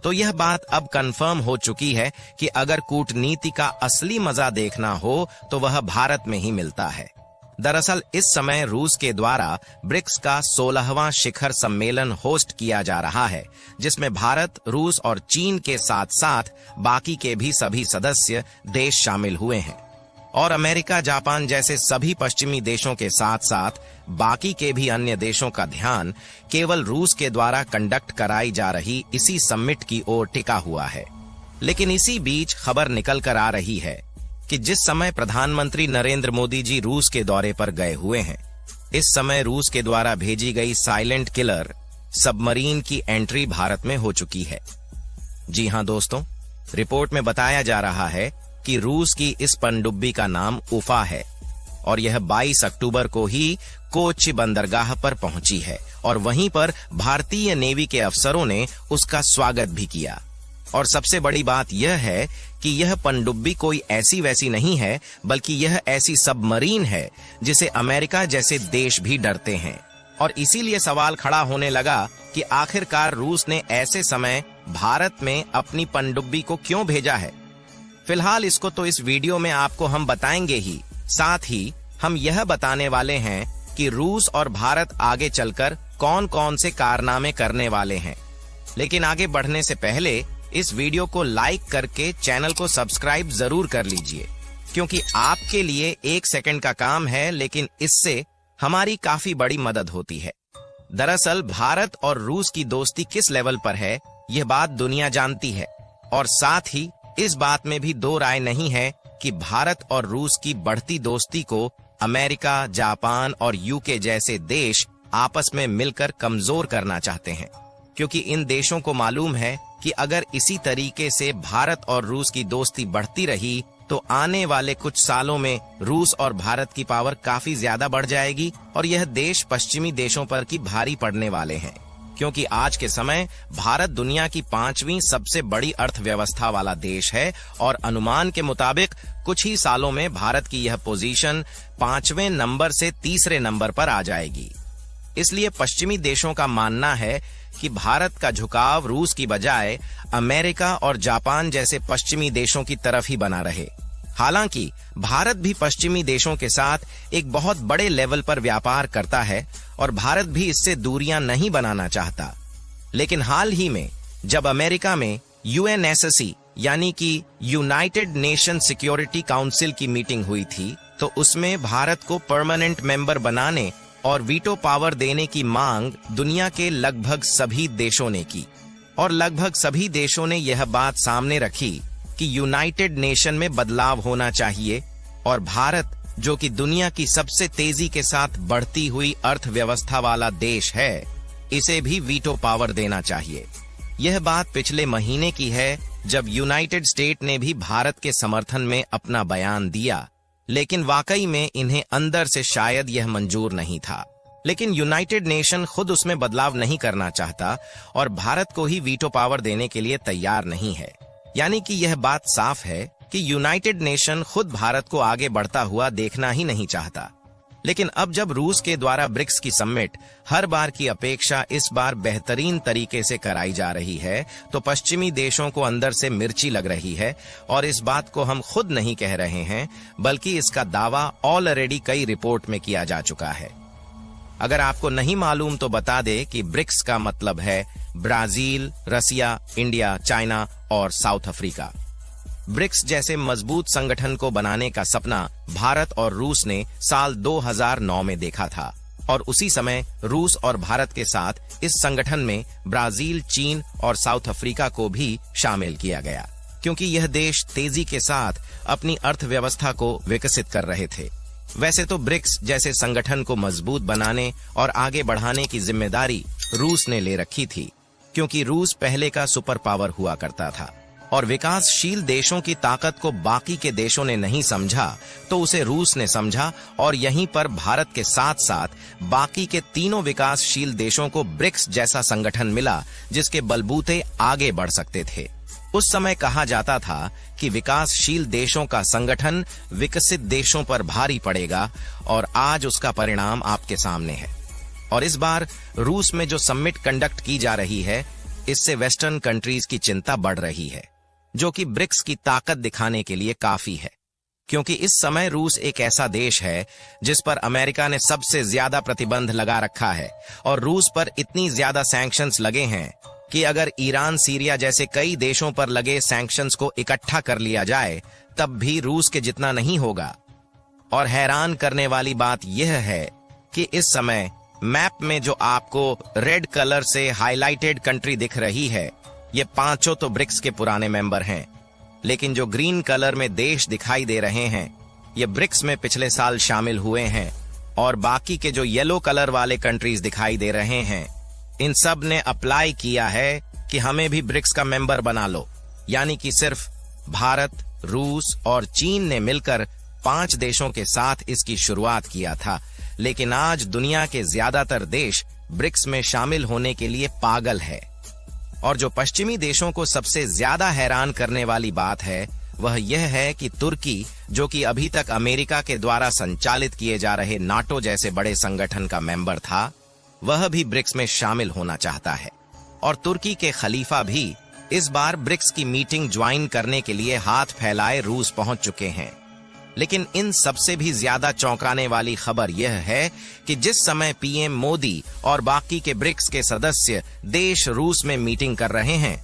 तो यह बात अब कंफर्म हो चुकी है कि अगर कूटनीति का असली मजा देखना हो तो वह भारत में ही मिलता है। दरअसल इस समय रूस के द्वारा ब्रिक्स का 16वां शिखर सम्मेलन होस्ट किया जा रहा है, जिसमें भारत, रूस और चीन के साथ साथ बाकी के भी सभी सदस्य देश शामिल हुए हैं। और अमेरिका, जापान जैसे सभी पश्चिमी देशों के साथ साथ बाकी के भी अन्य देशों का ध्यान केवल रूस के द्वारा कंडक्ट कराई जा रही इसी समिट की ओर टिका हुआ है। लेकिन इसी बीच खबर निकल कर आ रही है कि जिस समय प्रधानमंत्री नरेंद्र मोदी जी रूस के दौरे पर गए हुए हैं, इस समय रूस के द्वारा भेजी गई साइलेंट किलर सबमरीन की एंट्री भारत में हो चुकी है। जी हां दोस्तों, रिपोर्ट में बताया जा रहा है कि रूस की इस पनडुब्बी का नाम उफा है और यह 22 अक्टूबर को ही कोच्चि बंदरगाह पर पहुंची है और वहीं पर भारतीय नेवी के अफसरों ने उसका स्वागत भी किया। और सबसे बड़ी बात यह है कि यह पनडुब्बी कोई ऐसी वैसी नहीं है, बल्कि यह ऐसी सबमरीन है जिसे अमेरिका जैसे देश भी डरते हैं। और इसीलिए सवाल खड़ा होने लगा कि आखिरकार रूस ने ऐसे समय भारत में अपनी पनडुब्बी को क्यों भेजा है। फिलहाल इसको तो इस वीडियो में आपको हम बताएंगे ही, साथ ही हम यह बताने वाले हैं कि रूस और भारत आगे चलकर कौन कौन से कारनामे करने वाले हैं। लेकिन आगे बढ़ने से पहले इस वीडियो को लाइक करके चैनल को सब्सक्राइब जरूर कर लीजिए, क्योंकि आपके लिए 1 सेकंड का काम है, लेकिन इससे हमारी काफी बड़ी मदद होती है। दरअसल भारत और रूस की दोस्ती किस लेवल पर है, यह बात दुनिया जानती है। और साथ ही इस बात में भी दो राय नहीं है कि भारत और रूस की बढ़ती दोस्ती को अमेरिका, जापान और यूके जैसे देश आपस में मिलकर कमजोर करना चाहते हैं, क्योंकि इन देशों को मालूम है कि अगर इसी तरीके से भारत और रूस की दोस्ती बढ़ती रही तो आने वाले कुछ सालों में रूस और भारत की पावर काफी ज्यादा बढ़ जाएगी और यह देश पश्चिमी देशों पर की भारी पड़ने वाले हैं। क्योंकि आज के समय भारत दुनिया की 5वीं सबसे बड़ी अर्थव्यवस्था वाला देश है और अनुमान के मुताबिक कुछ ही सालों में भारत की यह पोजीशन 5वें नंबर से 3रे नंबर पर आ जाएगी। इसलिए पश्चिमी देशों का मानना है कि भारत का झुकाव रूस की बजाय अमेरिका और जापान जैसे पश्चिमी देशों की तरफ ही बना रहे। हालांकि भारत भी पश्चिमी देशों के साथ एक बहुत बड़े लेवल पर व्यापार करता है और भारत भी इससे दूरियां नहीं बनाना चाहता। लेकिन हाल ही में जब अमेरिका में UNSC यानी कि यूनाइटेड नेशन सिक्योरिटी काउंसिल की मीटिंग हुई थी, तो उसमें भारत को परमानेंट मेंबर बनाने और वीटो पावर देने की मांग दुनिया के लगभग सभी देशों ने की। और लगभग सभी देशों ने यह बात सामने रखी कि यूनाइटेड नेशन में बदलाव होना चाहिए और भारत, जो कि दुनिया की सबसे तेजी के साथ बढ़ती हुई अर्थव्यवस्था वाला देश है, इसे भी वीटो पावर देना चाहिए। यह बात पिछले महीने की है, जब यूनाइटेड स्टेट ने भी भारत के समर्थन में अपना बयान दिया, लेकिन वाकई में इन्हें अंदर से शायद यह मंजूर नहीं था। लेकिन यूनाइटेड नेशन खुद उसमें बदलाव नहीं करना चाहता और भारत को ही वीटो पावर देने के लिए तैयार नहीं है। यानी कि यह बात साफ है कि यूनाइटेड नेशन खुद भारत को आगे बढ़ता हुआ देखना ही नहीं चाहता। लेकिन अब जब रूस के द्वारा ब्रिक्स की समिट हर बार की अपेक्षा इस बार बेहतरीन तरीके से कराई जा रही है, तो पश्चिमी देशों को अंदर से मिर्ची लग रही है। और इस बात को हम खुद नहीं कह रहे हैं, बल्कि इसका दावा ऑलरेडी कई रिपोर्ट में किया जा चुका है। अगर आपको नहीं मालूम तो बता दे कि ब्रिक्स का मतलब है ब्राजील, रसिया, इंडिया, चाइना और साउथ अफ्रीका। ब्रिक्स जैसे मजबूत संगठन को बनाने का सपना भारत और रूस ने साल 2009 में देखा था और उसी समय रूस और भारत के साथ इस संगठन में ब्राजील, चीन और साउथ अफ्रीका को भी शामिल किया गया, क्योंकि यह देश तेजी के साथ अपनी अर्थव्यवस्था को विकसित कर रहे थे। वैसे तो ब्रिक्स जैसे संगठन को मजबूत बनाने और आगे बढ़ाने की जिम्मेदारी रूस ने ले रखी थी, क्योंकि रूस पहले का सुपर पावर हुआ करता था और विकासशील देशों की ताकत को बाकी के देशों ने नहीं समझा, तो उसे रूस ने समझा और यहीं पर भारत के साथ साथ बाकी के तीनों विकासशील देशों को ब्रिक्स जैसा संगठन मिला, जिसके बलबूते आगे बढ़ सकते थे। उस समय कहा जाता था कि विकासशील देशों का संगठन विकसित देशों पर भारी पड़ेगा और आज उसका परिणाम आपके सामने है। और इस बार रूस में जो समिट कंडक्ट की जा रही है, इससे वेस्टर्न कंट्रीज की चिंता बढ़ रही है, जो कि ब्रिक्स की ताकत दिखाने के लिए काफी है, क्योंकि इस समय रूस एक ऐसा देश है जिस पर अमेरिका ने सबसे ज्यादा प्रतिबंध लगा रखा है और रूस पर इतनी ज्यादा सैंक्शंस लगे हैं कि अगर ईरान, सीरिया जैसे कई देशों पर लगे सैंक्शंस को इकट्ठा कर लिया जाए तब भी रूस के जितना नहीं होगा। और हैरान करने वाली बात यह है कि इस समय मैप में जो आपको रेड कलर से हाईलाइटेड कंट्री दिख रही है, ये पांचों तो ब्रिक्स के पुराने मेंबर हैं, लेकिन जो ग्रीन कलर में देश दिखाई दे रहे हैं ये ब्रिक्स में पिछले साल शामिल हुए हैं, और बाकी के जो येलो कलर वाले कंट्रीज दिखाई दे रहे हैं इन सब ने अप्लाई किया है कि हमें भी ब्रिक्स का मेंबर बना लो। यानी कि सिर्फ भारत, रूस और चीन ने मिलकर 5 देशों के साथ इसकी शुरुआत किया था, लेकिन आज दुनिया के ज्यादातर देश ब्रिक्स में शामिल होने के लिए पागल है। और जो पश्चिमी देशों को सबसे ज्यादा हैरान करने वाली बात है वह यह है कि तुर्की, जो कि अभी तक अमेरिका के द्वारा संचालित किए जा रहे नाटो जैसे बड़े संगठन का मेंबर था, वह भी ब्रिक्स में शामिल होना चाहता है। और तुर्की के खलीफा भी इस बार ब्रिक्स की मीटिंग ज्वाइन करने के लिए हाथ फैलाए रूस पहुंच चुके हैं। लेकिन इन सबसे भी ज्यादा चौंकाने वाली खबर यह है कि जिस समय पीएम मोदी और बाकी के ब्रिक्स के सदस्य देश रूस में मीटिंग कर रहे हैं,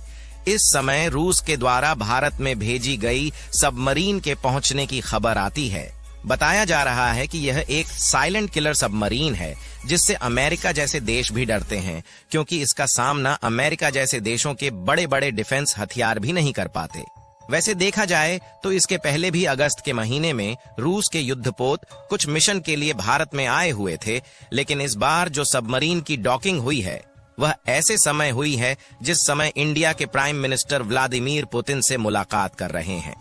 इस समय रूस के द्वारा भारत में भेजी गई सबमरीन के पहुंचने की खबर आती है। बताया जा रहा है कि यह एक साइलेंट किलर सबमरीन है जिससे अमेरिका जैसे देश भी डरते हैं, क्योंकि इसका सामना अमेरिका जैसे देशों के बड़े बड़े डिफेंस हथियार भी नहीं कर पाते। वैसे देखा जाए तो इसके पहले भी अगस्त के महीने में रूस के युद्धपोत कुछ मिशन के लिए भारत में आए हुए थे, लेकिन इस बार जो सबमरीन की डॉकिंग हुई है वह ऐसे समय हुई है जिस समय इंडिया के प्राइम मिनिस्टर व्लादिमीर पुतिन से मुलाकात कर रहे हैं।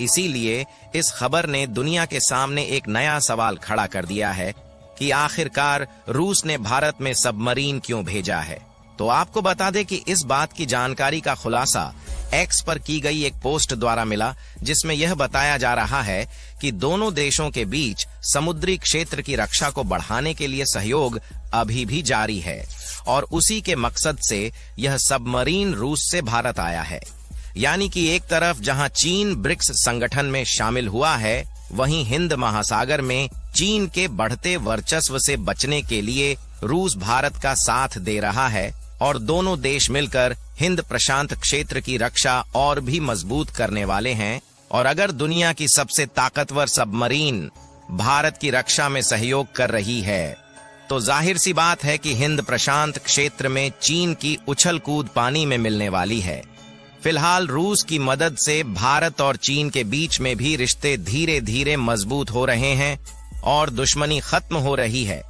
इसीलिए इस खबर ने दुनिया के सामने एक नया सवाल खड़ा कर दिया है कि आखिरकार रूस ने भारत में सबमरीन क्यों भेजा है। तो आपको बता दें कि इस बात की जानकारी का खुलासा एक्स पर की गई एक पोस्ट द्वारा मिला, जिसमें यह बताया जा रहा है कि दोनों देशों के बीच समुद्री क्षेत्र की रक्षा को बढ़ाने के लिए सहयोग अभी भी जारी है और उसी के मकसद से यह सबमरीन रूस से भारत आया है। यानी कि एक तरफ जहां चीन ब्रिक्स संगठन में शामिल हुआ है, वहीं हिंद महासागर में चीन के बढ़ते वर्चस्व से बचने के लिए रूस भारत का साथ दे रहा है और दोनों देश मिलकर हिंद प्रशांत क्षेत्र की रक्षा और भी मजबूत करने वाले हैं। और अगर दुनिया की सबसे ताकतवर सबमरीन भारत की रक्षा में सहयोग कर रही है तो जाहिर सी बात है कि हिंद प्रशांत क्षेत्र में चीन की उछल कूद पानी में मिलने वाली है। फिलहाल रूस की मदद से भारत और चीन के बीच में भी रिश्ते धीरे धीरे मजबूत हो रहे हैं और दुश्मनी खत्म हो रही है।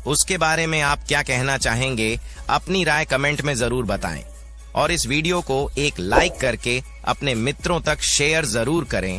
उसके बारे में आप क्या कहना चाहेंगे? अपनी राय कमेंट में जरूर बताएं और इस वीडियो को एक लाइक करके अपने मित्रों तक शेयर जरूर करें।